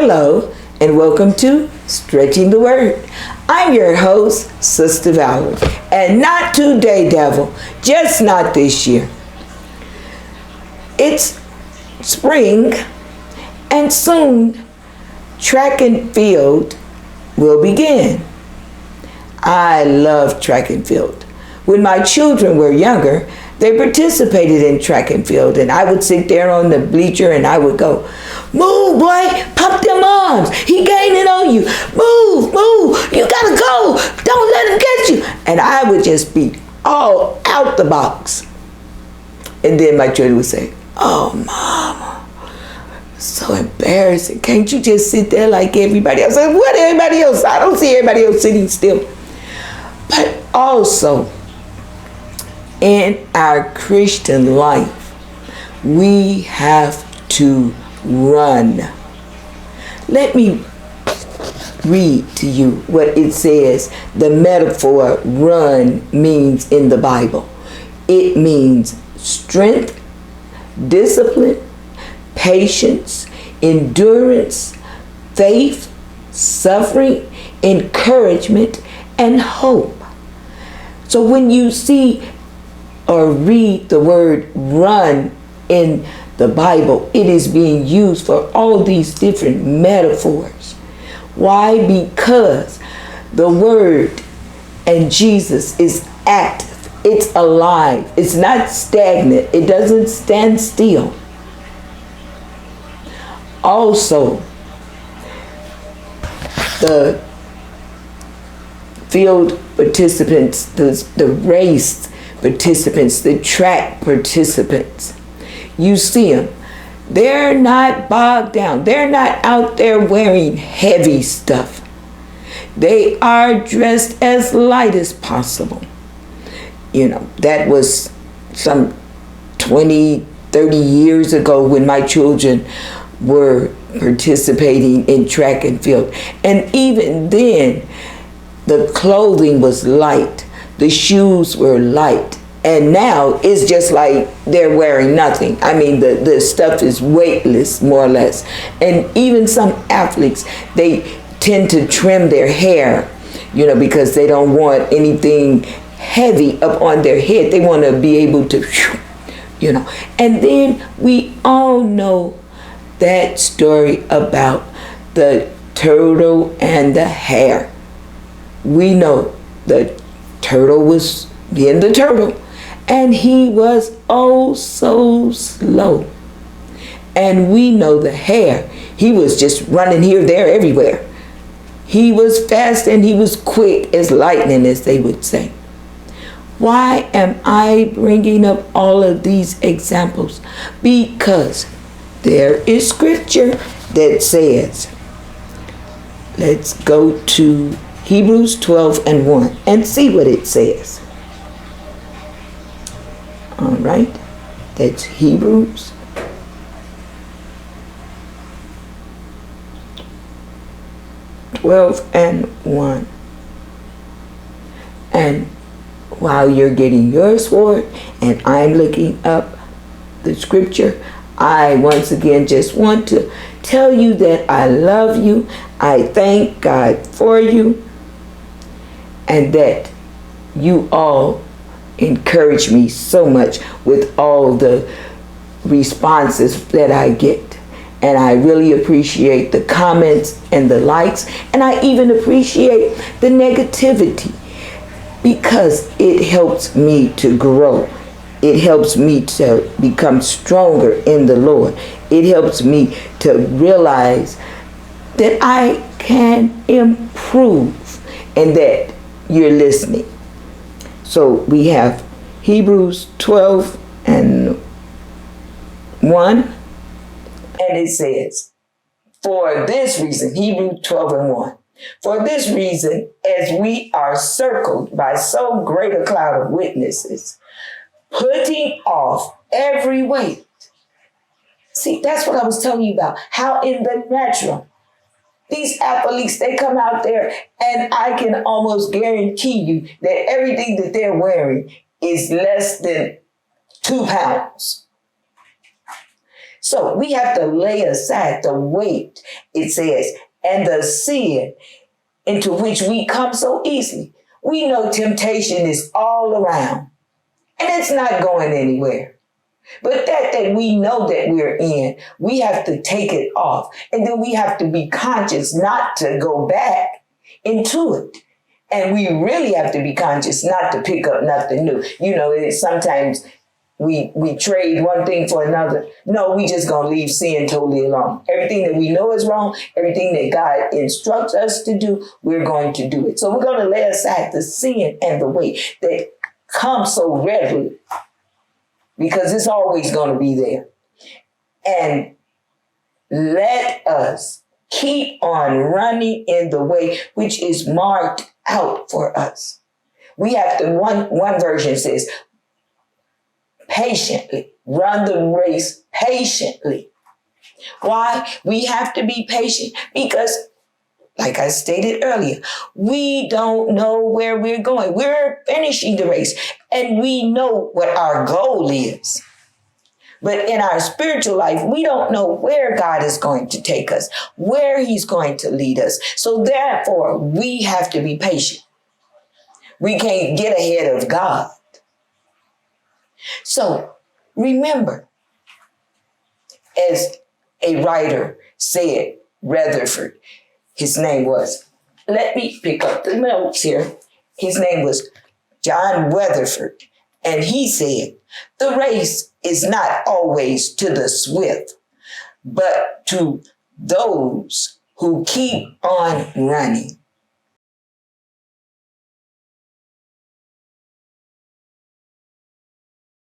Hello, and welcome to Stretching the Word. I'm your host, Sister Valerie, and not today, devil, just not this year. It's spring, and soon track and field will begin. I love track and field. When my children were younger, they participated in track and field, and I would sit there on the bleacher and I would go, "Move, boy, pump them arms. He gaining on you. Move, move. You gotta go. Don't let him get you." And I would just be all out the box. And then my children would say, "Oh, Mama, so embarrassing. Can't you just sit there like everybody else?" I said, "What everybody else? I don't see everybody else sitting still." But also, in our Christian life, we have to run. Let me read to you what it says the metaphor run means in the Bible. It means strength, discipline, patience, endurance, faith, suffering, encouragement, and hope. So when you see or read the word run in the Bible, it is being used for all these different metaphors. Why? Because the word and Jesus is active. It's alive. It's not stagnant. It doesn't stand still. Also, the field participants, the race participants, the track participants, you see them. They're not bogged down. They're not out there wearing heavy stuff. They are dressed as light as possible. You know, that was some 20, 30 years ago when my children were participating in track and field. And even then, the clothing was light. The shoes were light. And now it's just like they're wearing nothing. I mean, the stuff is weightless, more or less. And even some athletes, they tend to trim their hair, you know, because they don't want anything heavy up on their head. They want to be able to, you know. And then we all know that story about the turtle and the hare. We know the turtle was being the turtle, and he was oh so slow. And we know the hare, he was just running here, there, everywhere. He was fast and he was quick as lightning, as they would say. Why am I bringing up all of these examples? Because there is scripture that says, let's go to Hebrews 12:1 and see what it says. All right, that's Hebrews 12:1. And while you're getting your sword and I'm looking up the scripture, I once again just want to tell you that I love you. I thank God for you, and that you all encourage me so much with all the responses that I get. And I really appreciate the comments and the likes, and I even appreciate the negativity, because it helps me to grow. It helps me to become stronger in the Lord. It helps me to realize that I can improve and that you're listening. So we have Hebrews 12:1, and it says, for this reason, Hebrews 12:1, for this reason, as we are circled by so great a cloud of witnesses, putting off every weight. See, that's what I was telling you about, how in the natural, these athletes, they come out there, and I can almost guarantee you that everything that they're wearing is less than 2 pounds. So we have to lay aside the weight, it says, and the sin into which we come so easily. We know temptation is all around and it's not going anywhere. But that we know that we're in, we have to take it off. And then we have to be conscious not to go back into it. And we really have to be conscious not to pick up nothing new. Sometimes we trade one thing for another. No, we just gonna leave sin totally alone. Everything that we know is wrong, everything that God instructs us to do, we're going to do it. So we're gonna lay aside the sin and the weight that comes so readily, because it's always gonna be there. And let us keep on running in the way which is marked out for us. We have to, one version says, patiently, run the race patiently. Why? We have to be patient because, like I stated earlier, we don't know where we're going. We're finishing the race and we know what our goal is. But in our spiritual life, we don't know where God is going to take us, where he's going to lead us. So therefore, we have to be patient. We can't get ahead of God. So remember, as a writer said, Rutherford, his name was, let me pick up the notes here. His name was John Rutherford. And he said, the race is not always to the swift, but to those who keep on running.